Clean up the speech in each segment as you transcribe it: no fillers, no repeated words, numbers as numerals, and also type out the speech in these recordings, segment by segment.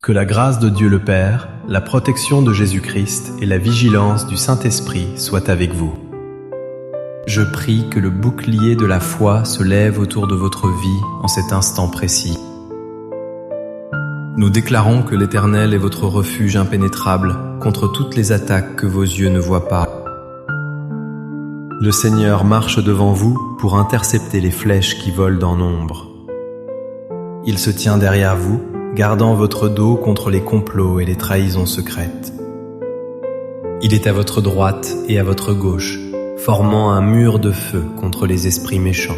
Que la grâce de Dieu le Père, la protection de Jésus-Christ et la vigilance du Saint-Esprit soient avec vous. Je prie que le bouclier de la foi se lève autour de votre vie en cet instant précis. Nous déclarons que l'Éternel est votre refuge impénétrable contre toutes les attaques que vos yeux ne voient pas. Le Seigneur marche devant vous pour intercepter les flèches qui volent dans l'ombre. Il se tient derrière vous, gardant votre dos contre les complots et les trahisons secrètes. Il est à votre droite et à votre gauche, formant un mur de feu contre les esprits méchants.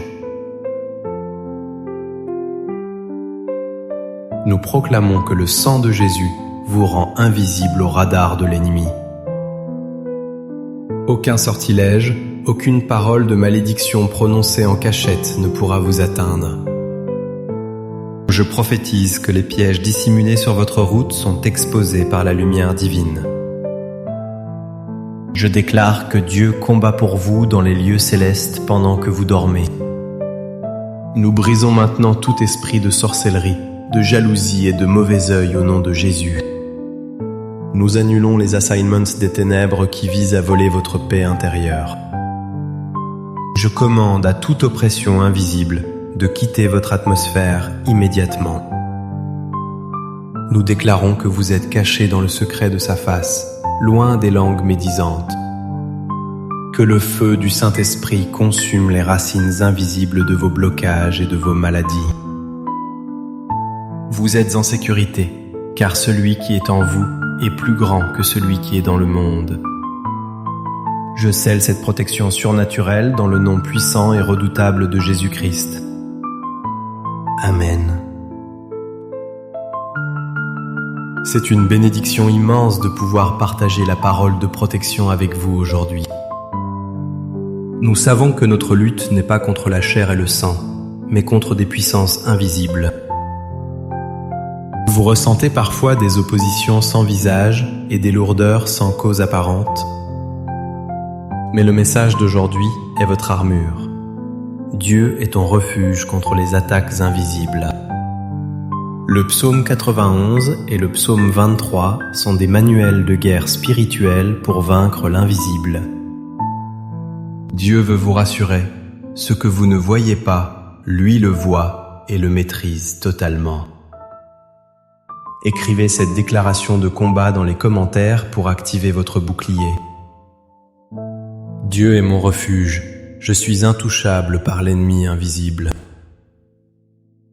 Nous proclamons que le sang de Jésus vous rend invisible au radar de l'ennemi. Aucun sortilège, aucune parole de malédiction prononcée en cachette ne pourra vous atteindre. Je prophétise que les pièges dissimulés sur votre route sont exposés par la lumière divine. Je déclare que Dieu combat pour vous dans les lieux célestes pendant que vous dormez. Nous brisons maintenant tout esprit de sorcellerie, de jalousie et de mauvais œil au nom de Jésus. Nous annulons les assignments des ténèbres qui visent à voler votre paix intérieure. Je commande à toute oppression invisible de quitter votre atmosphère immédiatement. Nous déclarons que vous êtes cachés dans le secret de sa face, loin des langues médisantes. Que le feu du Saint-Esprit consume les racines invisibles de vos blocages et de vos maladies. Vous êtes en sécurité, car celui qui est en vous est plus grand que celui qui est dans le monde. Je scelle cette protection surnaturelle dans le nom puissant et redoutable de Jésus-Christ. Amen. C'est une bénédiction immense de pouvoir partager la parole de protection avec vous aujourd'hui. Nous savons que notre lutte n'est pas contre la chair et le sang, mais contre des puissances invisibles. Vous ressentez parfois des oppositions sans visage et des lourdeurs sans cause apparente. Mais le message d'aujourd'hui est votre armure. Dieu est ton refuge contre les attaques invisibles. Le psaume 91 et le psaume 23 sont des manuels de guerre spirituelle pour vaincre l'invisible. Dieu veut vous rassurer. Ce que vous ne voyez pas, lui le voit et le maîtrise totalement. Écrivez cette déclaration de combat dans les commentaires pour activer votre bouclier. Dieu est mon refuge. Je suis intouchable par l'ennemi invisible.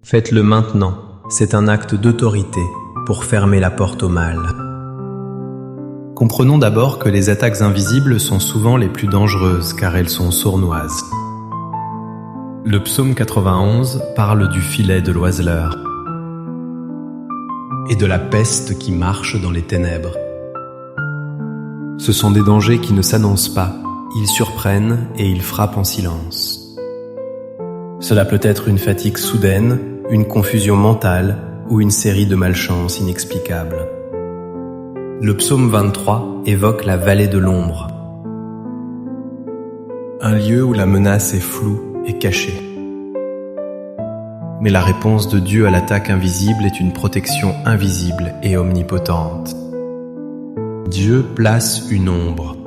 Faites-le maintenant, c'est un acte d'autorité pour fermer la porte au mal. Comprenons d'abord que les attaques invisibles sont souvent les plus dangereuses car elles sont sournoises. Le psaume 91 parle du filet de l'oiseleur et de la peste qui marche dans les ténèbres. Ce sont des dangers qui ne s'annoncent pas. Ils surprennent et ils frappent en silence. Cela peut être une fatigue soudaine, une confusion mentale ou une série de malchances inexplicables. Le psaume 23 évoque la vallée de l'ombre, un lieu où la menace est floue et cachée. Mais la réponse de Dieu à l'attaque invisible est une protection invisible et omnipotente. Dieu place une ombre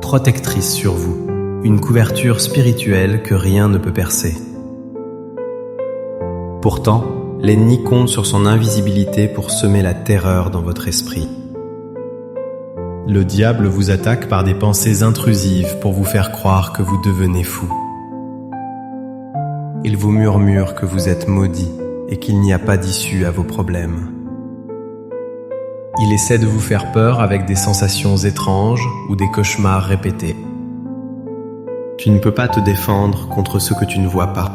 protectrice sur vous, une couverture spirituelle que rien ne peut percer. Pourtant, l'ennemi compte sur son invisibilité pour semer la terreur dans votre esprit. Le diable vous attaque par des pensées intrusives pour vous faire croire que vous devenez fou. Il vous murmure que vous êtes maudit et qu'il n'y a pas d'issue à vos problèmes. Il essaie de vous faire peur avec des sensations étranges ou des cauchemars répétés. Tu ne peux pas te défendre contre ce que tu ne vois pas,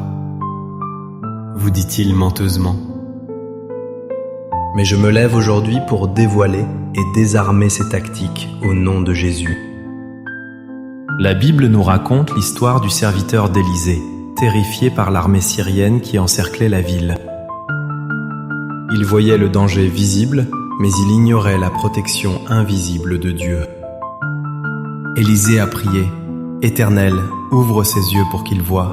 vous dit-il menteusement. Mais je me lève aujourd'hui pour dévoiler et désarmer ces tactiques au nom de Jésus. La Bible nous raconte l'histoire du serviteur d'Élisée, terrifié par l'armée syrienne qui encerclait la ville. Il voyait le danger visible, mais il ignorait la protection invisible de Dieu. Élisée a prié « Éternel, ouvre ses yeux pour qu'il voie ».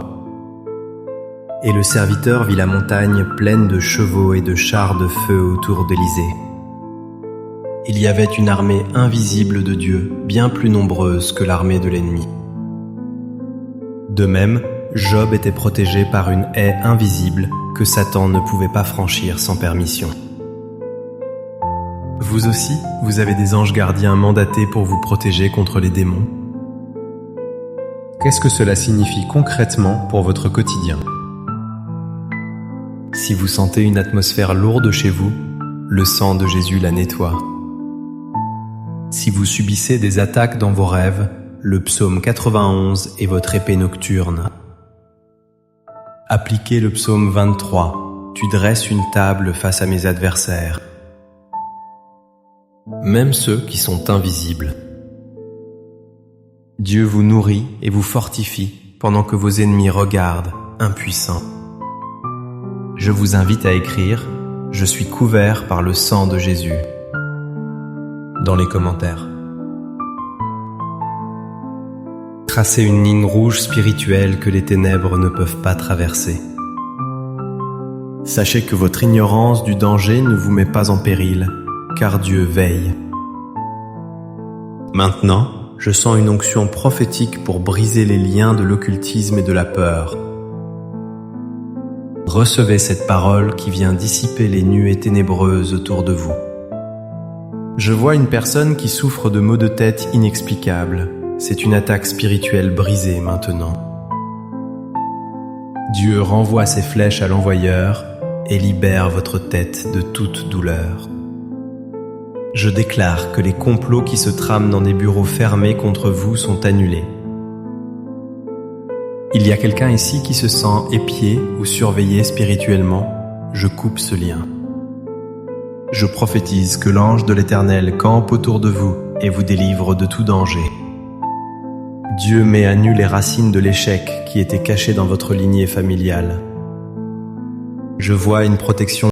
Et le serviteur vit la montagne pleine de chevaux et de chars de feu autour d'Élysée. Il y avait une armée invisible de Dieu, bien plus nombreuse que l'armée de l'ennemi. De même, Job était protégé par une haie invisible que Satan ne pouvait pas franchir sans permission. Vous aussi, vous avez des anges gardiens mandatés pour vous protéger contre les démons. Qu'est-ce que cela signifie concrètement pour votre quotidien ? Si vous sentez une atmosphère lourde chez vous, le sang de Jésus la nettoie. Si vous subissez des attaques dans vos rêves, le psaume 91 est votre épée nocturne. Appliquez le psaume 23, tu dresses une table face à mes adversaires. Même ceux qui sont invisibles. Dieu vous nourrit et vous fortifie pendant que vos ennemis regardent, impuissants. Je vous invite à écrire « Je suis couvert par le sang de Jésus » dans les commentaires. Tracez une ligne rouge spirituelle que les ténèbres ne peuvent pas traverser. Sachez que votre ignorance du danger ne vous met pas en péril, car Dieu veille. Maintenant, je sens une onction prophétique pour briser les liens de l'occultisme et de la peur. Recevez cette parole qui vient dissiper les nuées ténébreuses autour de vous. Je vois une personne qui souffre de maux de tête inexplicables. C'est une attaque spirituelle brisée maintenant. Dieu renvoie ses flèches à l'envoyeur et libère votre tête de toute douleur. Je déclare que les complots qui se trament dans des bureaux fermés contre vous sont annulés. Il y a quelqu'un ici qui se sent épié ou surveillé spirituellement. Je coupe ce lien. Je prophétise que l'ange de l'Éternel campe autour de vous et vous délivre de tout danger. Dieu met à nu les racines de l'échec qui étaient cachées dans votre lignée familiale. Je vois une protection